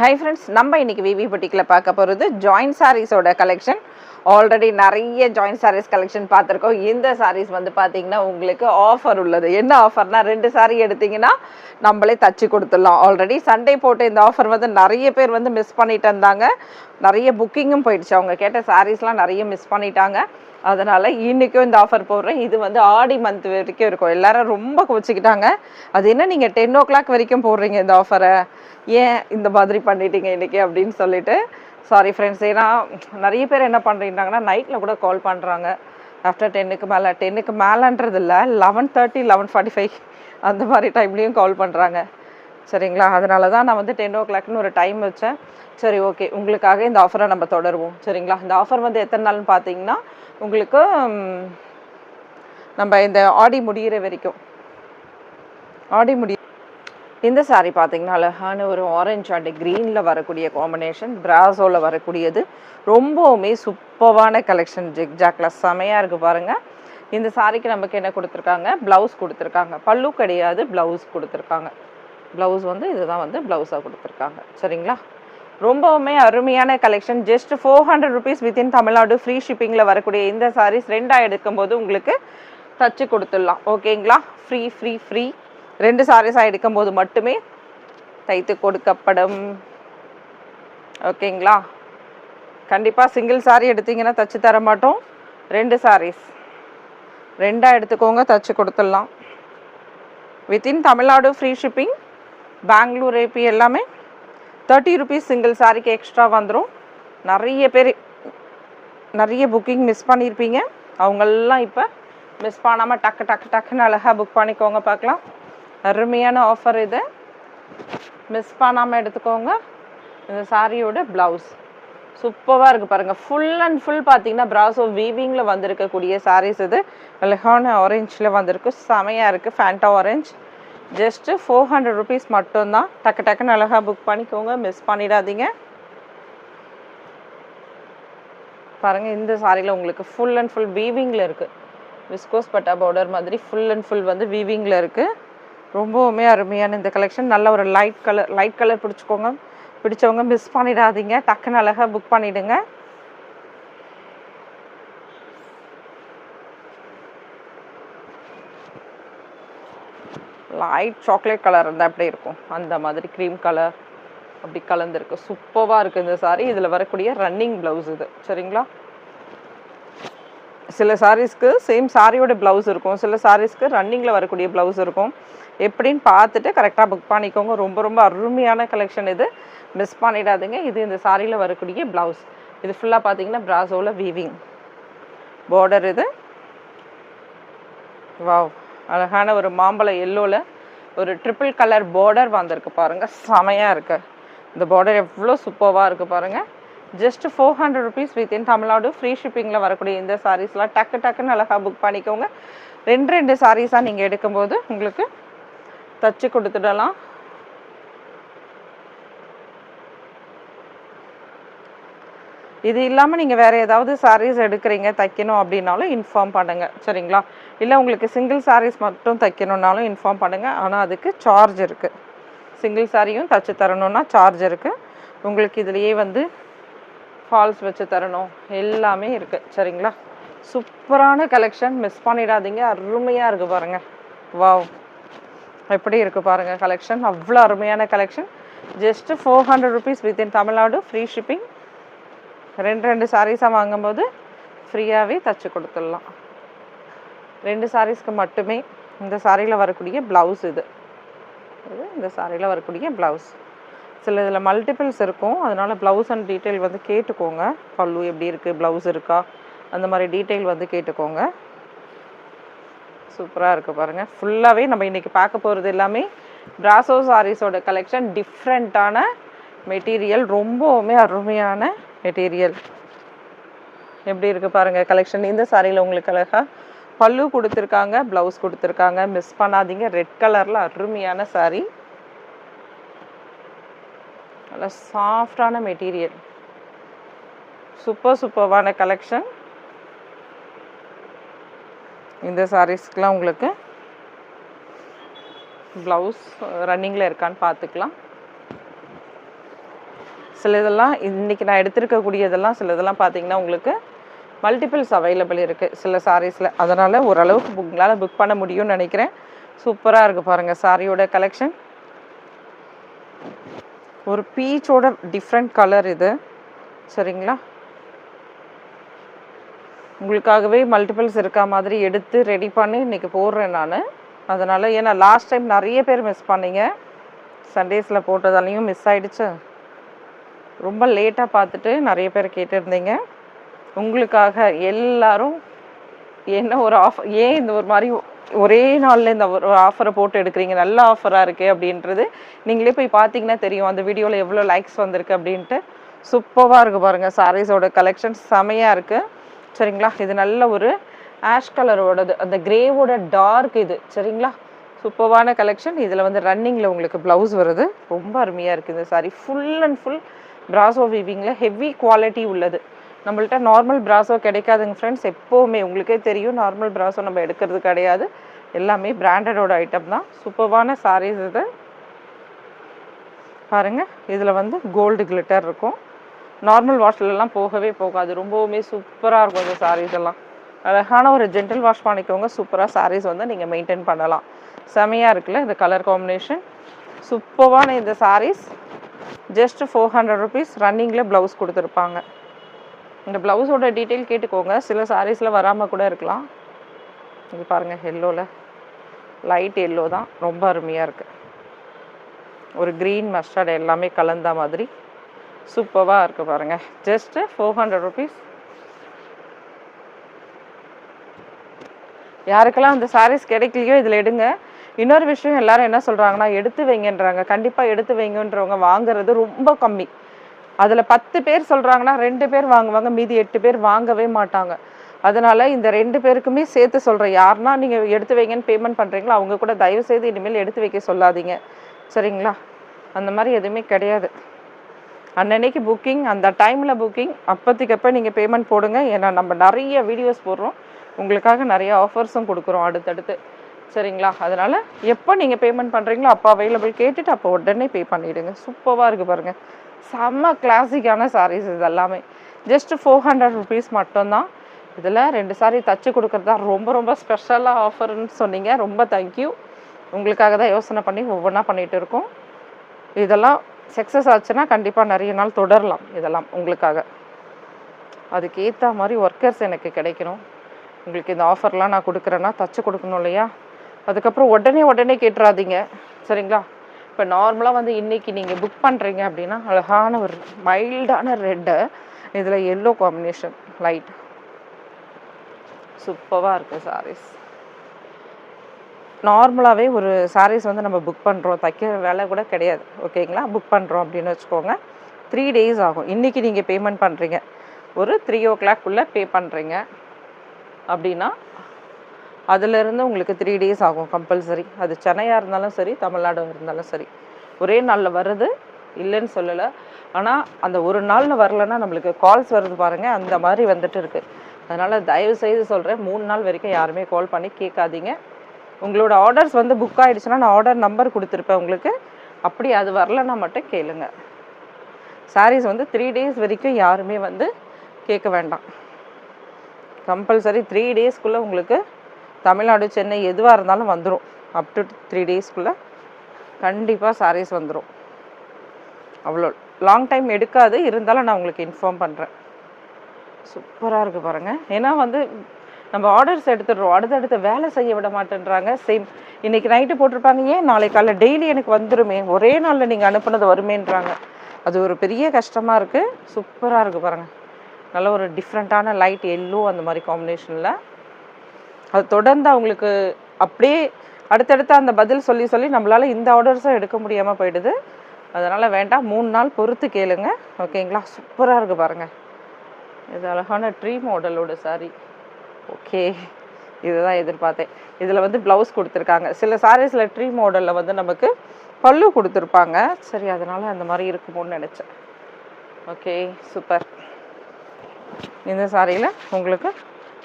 Hi friends, நம்ம இன்னைக்கு விவி புட்டிக்கில் பார்க்க போகிறது ஜாயின்ட் சாரீஸோட கலெக்ஷன். ஆல்ரெடி நிறைய ஜாயின்ட் சாரீஸ் கலெக்ஷன் பார்த்துருக்கோம். இந்த சாரீஸ் வந்து பார்த்தீங்கன்னா உங்களுக்கு ஆஃபர் உள்ளது. என்ன ஆஃபர்னா 2 சாரீ எடுத்திங்கன்னா நம்மளே தச்சு கொடுத்துடலாம். ஆல்ரெடி சண்டே போட்டு இந்த ஆஃபர் வந்து நிறைய பேர் வந்து மிஸ் பண்ணிட்டு இருந்தாங்க. நிறைய புக்கிங்கும் போயிடுச்சு. அவங்க கேட்ட சாரீஸ்லாம் நிறைய மிஸ் பண்ணிட்டாங்க. அதனால் இன்றைக்கும் இந்த ஆஃபர் போடுறேன். இது வந்து ஆடி மந்த் வரைக்கும் இருக்கும். எல்லோரும் ரொம்ப குவிச்சிக்கிட்டாங்க. அது என்ன நீங்கள் 10 o'clock வரைக்கும் போடுறீங்க இந்த ஆஃபரை, ஏன் இந்த மாதிரி பண்ணிட்டீங்க இன்றைக்கி அப்படின்னு சொல்லிட்டு சாரி ஃப்ரெண்ட்ஸ். ஏன்னா நிறைய பேர் என்ன பண்ணுறீங்கன்னா நைட்டில் கூட கால் பண்ணுறாங்க. ஆஃப்டர் 10க்கு மேலேன்றது இல்லை, 11:30 11:45 அந்த மாதிரி டைம்லேயும் கால் பண்ணுறாங்க. சரிங்களா, அதனால தான் நான் வந்து 10 o'clockனு ஒரு டைம் வச்சேன். சரி, ஓகே, உங்களுக்காக இந்த ஆஃபரை நம்ம தொடருவோம். சரிங்களா, இந்த ஆஃபர் வந்து எத்தனை நாள்னு பார்த்தீங்கன்னா உங்களுக்கு நம்ம இந்த ஆடி முடிகிற வரைக்கும். இந்த சாரீ பார்த்தீங்கன்னா அழகான ஒரு ஆரஞ்சு அண்ட் க்ரீனில் வரக்கூடிய காம்பினேஷன், பிராசோவில் வரக்கூடியது. ரொம்பவுமே சூப்பரான கலெக்ஷன். ஜிக்ஜாக்ல செமையாக இருக்குது பாருங்கள். இந்த சாரீக்கு நமக்கு என்ன கொடுத்துருக்காங்க, ப்ளவுஸ் கொடுத்துருக்காங்க. பல்லு கிடையாது, ப்ளவுஸ் கொடுத்துருக்காங்க. ப்ளவுஸ் வந்து இதுதான் வந்து ப்ளவுஸாக கொடுத்துருக்காங்க. சரிங்களா, ரொம்பவுமே அருமையான collection. Just 400 rupees within Tamil Nadu free ஷிப்பிங்கில் வரக்கூடிய இந்த சாரீஸ் 2 எடுக்கும்போது உங்களுக்கு தச்சு கொடுத்துடலாம். ஓகேங்களா, ஃப்ரீ 2 சாரீஸாக எடுக்கும்போது மட்டுமே தைத்து கொடுக்கப்படும். ஓகேங்களா, கண்டிப்பாக சிங்கிள் சாரீ எடுத்தீங்கன்னா தச்சு தர மாட்டோம். 2 சாரீஸ் 2 எடுத்துக்கோங்க, தச்சு கொடுத்துடலாம். Within Tamil Nadu free shipping. Bangalore, AP எல்லாமே 30 rupees சிங்கிள் சாரிக்கு எக்ஸ்ட்ரா வந்துடும். நிறைய பேர் நிறைய புக்கிங் மிஸ் பண்ணியிருப்பீங்க. அவங்களெல்லாம் இப்போ மிஸ் பண்ணாமல் டக்குன்னு அழகாக புக் பண்ணிக்கோங்க. பார்க்கலாம், அருமையான ஆஃபர் இது. மிஸ் பண்ணாமல் எடுத்துக்கோங்க. இந்த சாரியோட ப்ளவுஸ் சூப்பராக இருக்குது பாருங்கள். ஃபுல் அண்ட் ஃபுல் பார்த்தீங்கன்னா பிராசோ வீவிங்கில் வந்திருக்கக்கூடிய சாரீஸ் இது. அழகான ஆரஞ்சில் வந்திருக்கு, செமையாக இருக்குது. Fanta orange. ஜஸ்ட்டு 400 rupees மட்டும்தான். டக்குன்னு அழகாக புக் பண்ணிக்கோங்க, மிஸ் பண்ணிடாதீங்க. பாருங்கள், இந்த சாரியில் உங்களுக்கு ஃபுல் அண்ட் ஃபுல் வீவிங்கில் இருக்குது. விஸ்கோஸ் பட்டா பார்டர் மாதிரி ஃபுல் அண்ட் ஃபுல் வந்து வீவிங்கில் இருக்குது. ரொம்பவுமே அருமையான இந்த கலெக்ஷன். நல்ல ஒரு லைட் கலர் பிடிச்சவங்க மிஸ் பண்ணிடாதீங்க. டக்குன்னு அழகாக புக் பண்ணிவிடுங்க. லைட் சாக்லேட் கலர் இருந்தால் எப்படி இருக்கும், அந்த மாதிரி க்ரீம் கலர் அப்படி கலந்துருக்கு. சூப்பராக இருக்குது இந்த சாரீ. இதில் வரக்கூடிய ரன்னிங் ப்ளவுஸ் இது. சரிங்களா, சில சாரீஸ்க்கு சேம் சாரியோட ப்ளவுஸ் இருக்கும், சில சாரீஸ்க்கு ரன்னிங்கில் வரக்கூடிய ப்ளவுஸ் இருக்கும். எப்படின்னு பார்த்துட்டு கரெக்டாக புக் பண்ணிக்கோங்க. ரொம்ப அருமையான கலெக்ஷன் இது, மிஸ் பண்ணிடாதீங்க. இது இந்த சாரியில் வரக்கூடிய ப்ளவுஸ். இது ஃபுல்லாக பார்த்தீங்கன்னா பிராசோவில் வீவிங் பார்டர். இது வாவ், அழகான ஒரு மாம்பழ எல்லோவில் ஒரு ட்ரிபிள் கலர் பார்டர் வந்திருக்கு பாருங்கள். செமையாக இருக்குது இந்த பார்டர், எவ்வளோ சூப்பராக இருக்குது பாருங்கள். Just 400 rupees within Tamil Nadu free ஷிப்பிங்கில் வரக்கூடிய இந்த சாரீஸ்லாம் டக்குன்னு அழகாக புக் பண்ணிக்கோங்க. 2 சாரீஸாக நீங்கள் எடுக்கும்போது உங்களுக்கு தச்சு கொடுத்துடலாம். இது இல்லாமல் நீங்கள் வேறு ஏதாவது சாரீஸ் எடுக்கிறீங்க தைக்கணும் அப்படின்னாலும் இன்ஃபார்ம் பண்ணுங்கள். சரிங்களா, இல்லை உங்களுக்கு சிங்கிள் சாரீஸ் மட்டும் தைக்கணுன்னாலும் இன்ஃபார்ம் பண்ணுங்கள். ஆனால் அதுக்கு சார்ஜ் இருக்குது. சிங்கிள் சாரியும் தைச்சி தரணுன்னா சார்ஜ் இருக்குது. உங்களுக்கு இதுலேயே வந்து ஃபால்ஸ் வச்சு தரணும், எல்லாமே இருக்குது. சரிங்களா, சூப்பரான கலெக்ஷன், மிஸ் பண்ணிடாதீங்க. அருமையாக இருக்குது பாருங்கள். வாவ், எப்படி இருக்குது பாருங்கள் கலெக்ஷன். அவ்வளோ அருமையான collection. Just 400 rupees within Tamil Nadu free shipping. 2 சாரீஸாக வாங்கும்போது ஃப்ரீயாகவே தச்சு கொடுத்துடலாம். 2 சாரீஸ்க்கு மட்டுமே. இந்த சாரியில் வரக்கூடிய ப்ளவுஸ் இது இந்த சாரியில் வரக்கூடிய ப்ளவுஸ். சில இதில் மல்டிபிள்ஸ் இருக்கும், அதனால் ப்ளவுஸ் அண்ட் டீட்டெயில் வந்து கேட்டுக்கோங்க. பல்லு எப்படி இருக்குது, ப்ளவுஸ் இருக்கா, அந்த மாதிரி டீட்டெயில் வந்து கேட்டுக்கோங்க. சூப்பராக இருக்குது பாருங்கள். ஃபுல்லாகவே நம்ம இன்றைக்கி பார்க்க போகிறது எல்லாமே பிராசோ சாரீஸோட கலெக்ஷன். டிஃப்ரெண்ட்டான மெட்டீரியல், ரொம்பவுமே அருமையான மெட்டீரியல். எப்படி இருக்குது பாருங்கள் கலெக்ஷன். இந்த சாரியில் உங்களுக்கு அழகாக பல்லு கொடுத்துருக்காங்க, ப்ளவுஸ் கொடுத்துருக்காங்க. மிஸ் பண்ணாதீங்க. ரெட் கலரில் அருமையான சாரீ, நல்லா சாஃப்டான மெட்டீரியல். சூப்பரான கலெக்ஷன். இந்த சாரீஸ்க்கெலாம் உங்களுக்கு ப்ளவுஸ் ரன்னிங்கில் இருக்கான்னு பார்த்துக்கலாம். சில இதெல்லாம் இன்றைக்கி நான் எடுத்திருக்கக்கூடியதெல்லாம் சில இதெல்லாம் பார்த்தீங்கன்னா உங்களுக்கு மல்டிபிள்ஸ் அவைலபிள் இருக்குது சில சாரீஸில். அதனால் ஓரளவுக்கு உங்களால் புக் பண்ண முடியும்னு நினைக்கிறேன். சூப்பராக இருக்குது பாருங்கள் சாரியோட கலெக்ஷன். ஒரு பீச்சோட டிஃப்ரெண்ட் கலர் இது. சரிங்களா, உங்களுக்காகவே மல்டிபிள்ஸ் இருக்கா மாதிரி எடுத்து ரெடி பண்ணி இன்றைக்கி போடுறேன் நான். அதனால் ஏன்னா லாஸ்ட் டைம் நிறைய பேர் மிஸ் பண்ணிங்க, சண்டேஸில் போட்டதாலையும் மிஸ் ஆகிடுச்சு. ரொம்ப லேட்டாக பார்த்துட்டு நிறைய பேர் கேட்டிருந்தீங்க. உங்களுக்காக எல்லாரும் என்ன ஒரு ஆஃபர், ஏன் இந்த ஒரு மாதிரி ஒரே நாளில் இந்த ஒரு ஆஃபரை போட்டு எடுக்கிறீங்க, நல்ல ஆஃபராக இருக்குது அப்படின்றது நீங்களே போய் பார்த்தீங்கன்னா தெரியும் அந்த வீடியோவில் எவ்வளோ லைக்ஸ் வந்திருக்கு அப்படின்ட்டு. சூப்பராக இருக்குது பாருங்கள் சாரீஸோட கலெக்ஷன், செமையாக இருக்குது. சரிங்களா, இது நல்ல ஒரு ஆஷ் கலரோடது, அந்த கிரேவோட டார்க் இது. சரிங்களா, சூப்பரான கலெக்ஷன். இதில் வந்து ரன்னிங்கில் உங்களுக்கு ப்ளவுஸ் வருது, ரொம்ப அருமையாக இருக்குது இந்த சாரீ. ஃபுல் அண்ட் ஃபுல் பிராசோ வீவிங்கில் ஹெவி குவாலிட்டி உள்ளது. நம்மள்ட்ட நார்மல் பிராசோ கிடைக்காதுங்க ஃப்ரெண்ட்ஸ், எப்போவுமே உங்களுக்கே தெரியும் நார்மல் பிராசோ நம்ம எடுக்கிறது கிடையாது, எல்லாமே பிராண்டடோட ஐட்டம் தான். சூப்பரான சாரீஸ் இது பாருங்கள். இதில் வந்து கோல்டு கிளிட்டர் இருக்கும், நார்மல் வாஷ்லலாம் போகவே போகாது, ரொம்பவுமே சூப்பராக இருக்கும் இந்த சாரீஸ் எல்லாம். அழகான ஒரு ஜென்டில் வாஷ் பண்ணிக்கோங்க, சூப்பராக சாரீஸ் வந்து நீங்கள் மெயின்டைன் பண்ணலாம். செமையாக இருக்குல்ல இந்த கலர் காம்பினேஷன். சூப்பரான இந்த சாரீஸ் ஜஸ்ட் 400 ருபீஸ். ரன்னிங்கில் ப்ளவுஸ் கொடுத்துருப்பாங்க. இந்த ப்ளவுஸோட டீட்டெயில் கேட்டுக்கோங்க, சில சாரீஸில் வராமல் கூட இருக்கலாம். இது பாருங்கள் எல்லோவில், லைட் எல்லோ தான், ரொம்ப அருமையாக இருக்குது. ஒரு க்ரீன் மஸ்டர்ட் எல்லாமே கலந்த மாதிரி சூப்பராக இருக்குது பாருங்கள். Just 400 rupees. யாருக்கெல்லாம் அந்த சாரீஸ் கிடைக்கலையோ இதில் எடுங்க. இன்னொரு விஷயம், எல்லாரும் என்ன சொல்கிறாங்கன்னா எடுத்து வைங்கன்றாங்க. கண்டிப்பாக எடுத்து வைங்கன்றவங்க வாங்குறது ரொம்ப கம்மி. அதில் 10 பேர் சொல்கிறாங்கன்னா 2 பேர் வாங்குவாங்க, மீதி 8 பேர் வாங்கவே மாட்டாங்க. அதனால் இந்த 2 பேருக்குமே சேர்த்து சொல்கிறேன், யாருன்னா நீங்கள் எடுத்து வைங்கன்னு பேமெண்ட் பண்ணுறீங்களோ அவங்க கூட தயவுசெய்து இனிமேல் எடுத்து வைக்க சொல்லாதீங்க. சரிங்களா, அந்த மாதிரி எதுவுமே கிடையாது. அன்னன்னைக்கு புக்கிங், அந்த டைமில் புக்கிங், அப்போதைக்கப்போ நீங்கள் பேமெண்ட் போடுங்க. ஏன்னா நம்ம நிறைய வீடியோஸ் போடுறோம், உங்களுக்காக நிறைய ஆஃபர்ஸும் கொடுக்குறோம் அடுத்தடுத்து. சரிங்களா, அதனால் எப்போ நீங்கள் பேமெண்ட் பண்ணுறீங்களோ அப்போ அவைலபிள் கேட்டுட்டு அப்போ உடனே பே பண்ணிவிடுங்க. சூப்பராக இருக்குது பாருங்கள், செம்ம கிளாசிக்கான சாரீஸ் இது எல்லாமே. ஜஸ்ட் 400 ருபீஸ் மட்டும்தான். இதில் 2 சாரீ தச்சு கொடுக்குறதா ரொம்ப ரொம்ப ஸ்பெஷலாக ஆஃபர்னு சொன்னீங்க, ரொம்ப தேங்க்யூ. உங்களுக்காக தான் யோசனை பண்ணி ஒவ்வொன்றா பண்ணிகிட்டு இருக்கோம். இதெல்லாம் சக்ஸஸ் ஆச்சுன்னா கண்டிப்பாக நிறைய நாள் தொடரலாம். இதெல்லாம் உங்களுக்காக, அதுக்கேற்ற மாதிரி ஒர்க்கர்ஸ் எனக்கு கிடைக்கணும். உங்களுக்கு இந்த ஆஃபர்லாம் நான் கொடுக்குறேன்னா தச்சு கொடுக்கணும் இல்லையா, அதுக்கப்புறம் உடனே கேட்டுறாதீங்க. சரிங்களா, இப்போ நார்மலாக வந்து இன்றைக்கி நீங்கள் புக் பண்ணுறீங்க அப்படின்னா அழகான ஒரு மைல்டான ரெட்டு, இதில் எல்லோ காம்பினேஷன் லைட், சூப்பராக இருக்குது சாரீஸ். நார்மலாகவே ஒரு சாரீஸ் வந்து நம்ம புக் பண்ணுறோம், தைக்கிற வேலை கூட கிடையாது, ஓகேங்களா. புக் பண்ணுறோம் அப்படின்னு வச்சுக்கோங்க, 3 டேஸ் ஆகும். இன்றைக்கி நீங்கள் பேமெண்ட் பண்ணுறீங்க, ஒரு 3 o'clock பே பண்ணுறீங்க அப்படின்னா அதிலிருந்து உங்களுக்கு 3 டேஸ் ஆகும் கம்பல்சரி. அது சென்னையாக இருந்தாலும் சரி, தமிழ்நாடு இருந்தாலும் சரி, ஒரே நாளில் வருது இல்லைன்னு சொல்லலை. ஆனால் அந்த ஒரு நாளில் வரலைன்னா நம்மளுக்கு கால்ஸ் வருது பாருங்கள், அந்த மாதிரி வந்துட்டு இருக்குது. அதனால் தயவுசெய்து சொல்கிறேன், 3 நாள் வரைக்கும் யாருமே கால் பண்ணி கேட்காதீங்க. உங்களோட ஆர்டர்ஸ் வந்து புக் ஆகிடுச்சுன்னா நான் ஆர்டர் நம்பர் கொடுத்துருப்பேன் உங்களுக்கு, அப்படி அது வரலைன்னா மட்டும் கேளுங்க. சாரீஸ் வந்து 3 டேஸ் வரைக்கும் யாருமே வந்து கேட்க வேண்டாம். கம்பல்சரி 3 டேஸ்க்குள்ளே உங்களுக்கு தமிழ்நாடு, சென்னை எதுவாக இருந்தாலும் வந்துடும். அப் டு 3 டேஸ்க்குள்ளே கண்டிப்பாக சாரீஸ் வந்துடும். அவ்வளோ லாங் டைம் எடுக்காது, இருந்தாலும் நான் உங்களுக்கு இன்ஃபார்ம் பண்ணுறேன். சூப்பராக இருக்குது பாருங்கள். ஏன்னா வந்து நம்ம ஆர்டர்ஸ் எடுத்துடுறோம், அடுத்தடுத்த வேலை செய்ய விட மாட்டேன்றாங்க. சேம் இன்றைக்கி நைட்டு போட்டிருப்பாங்க, ஏன் நாளைக்கு காலைல டெய்லி எனக்கு வந்துடுமே, ஒரே நாளில் நீங்கள் அனுப்புனது வருமேன்றாங்க. அது ஒரு பெரிய கஷ்டமாக இருக்குது. சூப்பராக இருக்குது பாருங்கள், நல்ல ஒரு டிஃப்ரெண்ட்டான லைட் எல்லோ அந்த மாதிரி காம்பினேஷனில். அது தொடர்ந்து அவங்களுக்கு அப்படியே அடுத்தடுத்து அந்த பதில் சொல்லி நம்மளால் இந்த ஆர்டர்ஸும் எடுக்க முடியாமல் போயிடுது. அதனால் வேண்டாம், 3 நாள் பொறுத்து கேளுங்க, ஓகேங்களா. சூப்பராக இருக்குது பாருங்கள், இது அழகான ட்ரீ மாடலோட சாரீ. ஓகே, இதுதான் எதிர்பார்த்தேன். இதில் வந்து ப்ளவுஸ் கொடுத்துருக்காங்க. சில சாரீஸில் ட்ரீ மாடலில் வந்து நமக்கு பல்லு கொடுத்துருப்பாங்க, சரி அதனால் அந்த மாதிரி இருக்குமோன்னு நினச்சேன். Okay, super. இந்த சாரியில் உங்களுக்கு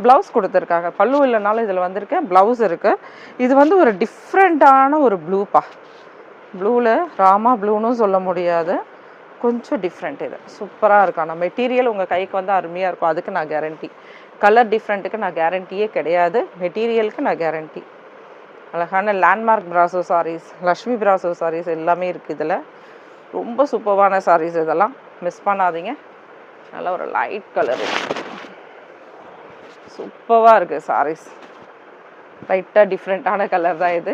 ப்ளவுஸ் கொடுத்துருக்காங்க, பல்லு இல்லைனாலும் இதில் வந்திருக்கு, ப்ளவுஸ் இருக்குது. இது வந்து ஒரு டிஃப்ரெண்ட்டான ஒரு ப்ளூப்பா, ப்ளூவில் ராமா ப்ளூன்னு சொல்ல முடியாது, கொஞ்சம் டிஃப்ரெண்ட் இது சூப்பராக இருக்கும். ஆனால் மெட்டீரியல் உங்கள் கைக்கு வந்து அருமையாக இருக்கும். அதுக்கு நான் கேரண்டி. கலர் டிஃப்ரெண்ட்டுக்கு நான் கேரண்டியே கிடையாது. மெட்டீரியலுக்கு நான் கேரண்டி. அழகான landmark brasso saris, Lakshmi brasso saris எல்லாமே இருக்குது இதில். ரொம்ப சூப்பரான சாரீஸ் இதெல்லாம், மிஸ் பண்ணாதீங்க. நல்ல ஒரு லைட் கலரு, சூப்பராக இருக்குது சாரீஸ். லைட்டாக டிஃப்ரெண்ட்டான கலர் தான் இது.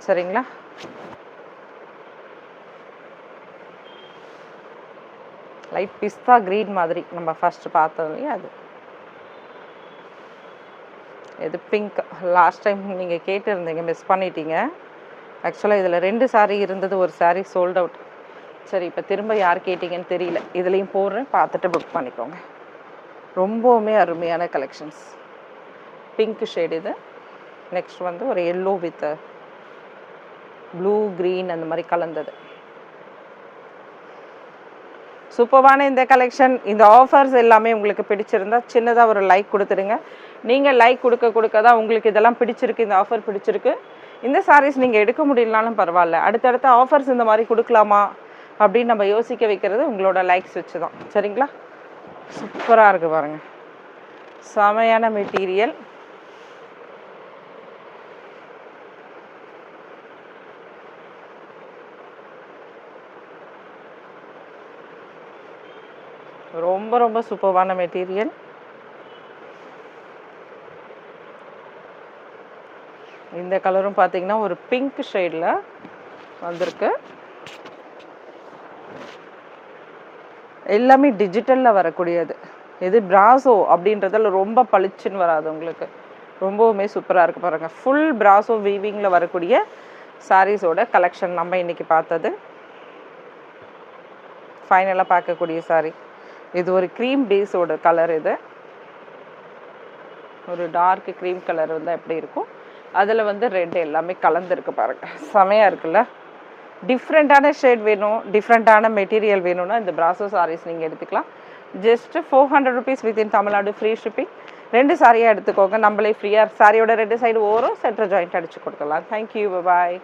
சரிங்களா? லைட் பிஸ்தா க்ரீன் மாதிரி நம்ம ஃபஸ்ட்டு பார்த்தோம் இல்லையா, அது இது பிங்க். லாஸ்ட் டைம் நீங்கள் கேட்டிருந்தீங்க, மிஸ் பண்ணிட்டீங்க. ஆக்சுவலாக இதில் 2 சாரீ இருந்தது, ஒரு சாரீ சோல்ட் அவுட். சரி, இப்போ திரும்ப யார் கேட்டிங்கன்னு தெரியல. இதுலேயும் போடுறேன், பார்த்துட்டு புக் பண்ணிக்கோங்க. ரொம்பவுமே அருமையான கலெக்ஷன்ஸ். பிங்க் ஷேட் இது. நெக்ஸ்ட் வந்து ஒரு எல்லோ வித் ப்ளூ க்ரீன் அந்த மாதிரி கலந்தது. சூப்பரான இந்த கலெக்ஷன், இந்த ஆஃபர்ஸ் எல்லாமே உங்களுக்கு பிடிச்சிருந்தா சின்னதாக ஒரு லைக் கொடுத்துடுங்க. நீங்கள் லைக் கொடுக்க தான் உங்களுக்கு இதெல்லாம் பிடிச்சிருக்கு, இந்த ஆஃபர் பிடிச்சிருக்கு. இந்த சாரீஸ் நீங்கள் எடுக்க முடியலனாலும் பரவாயில்ல, அடுத்தடுத்த ஆஃபர்ஸ் இந்த மாதிரி கொடுக்கலாமா அப்படின்னு நம்ம யோசிக்க வைக்கிறது உங்களோட லைக்ஸ் வச்சு தான். சரிங்களா? சூப்பராக இருக்குது பாருங்கள், செமையான மெட்டீரியல். ரொம்ப ரொம்ப சூப்பரான மெட்டீரியல். இந்த கலரும் பார்த்தீங்கன்னா ஒரு பிங்க் ஷேடில் வந்திருக்கு. எல்லாமே டிஜிட்டலில் வரக்கூடியது. இது பிராசோ அப்படின்றதில் ரொம்ப பளிச்சுன்னு வராது உங்களுக்கு. ரொம்பவுமே சூப்பராக இருக்குது பாருங்கள். ஃபுல் பிராசோ வீவிங்கில் வரக்கூடிய சாரீஸோட கலெக்ஷன் நம்ம இன்றைக்கி பார்த்தது. ஃபைனலாக பார்க்கக்கூடிய சாரீ இது ஒரு க்ரீம் பேஸோட கலர். இது ஒரு டார்க் க்ரீம் கலர் வந்தால் எப்படி இருக்கும், அதில் வந்து ரெட் எல்லாமே கலந்துருக்கு பாருங்கள். செமையாக இருக்குல்ல? டிஃப்ரெண்ட்டான ஷேட் வேணும், டிஃப்ரெண்ட்டான மெட்டீரியல் வேணும்னா இந்த பிராசோ சாரீஸ் நீங்கள் எடுத்துக்கலாம். Just 400 rupees within Tamil Nadu, free shipping. 2 சாரியாக எடுத்துக்கோங்க, நம்மளே ஃப்ரீயாக சாரியோட 2 சைடு ஓரம் சென்டர் ஜாயிண்ட் அடித்து கொடுக்கலாம். தேங்க்யூ, பாய்.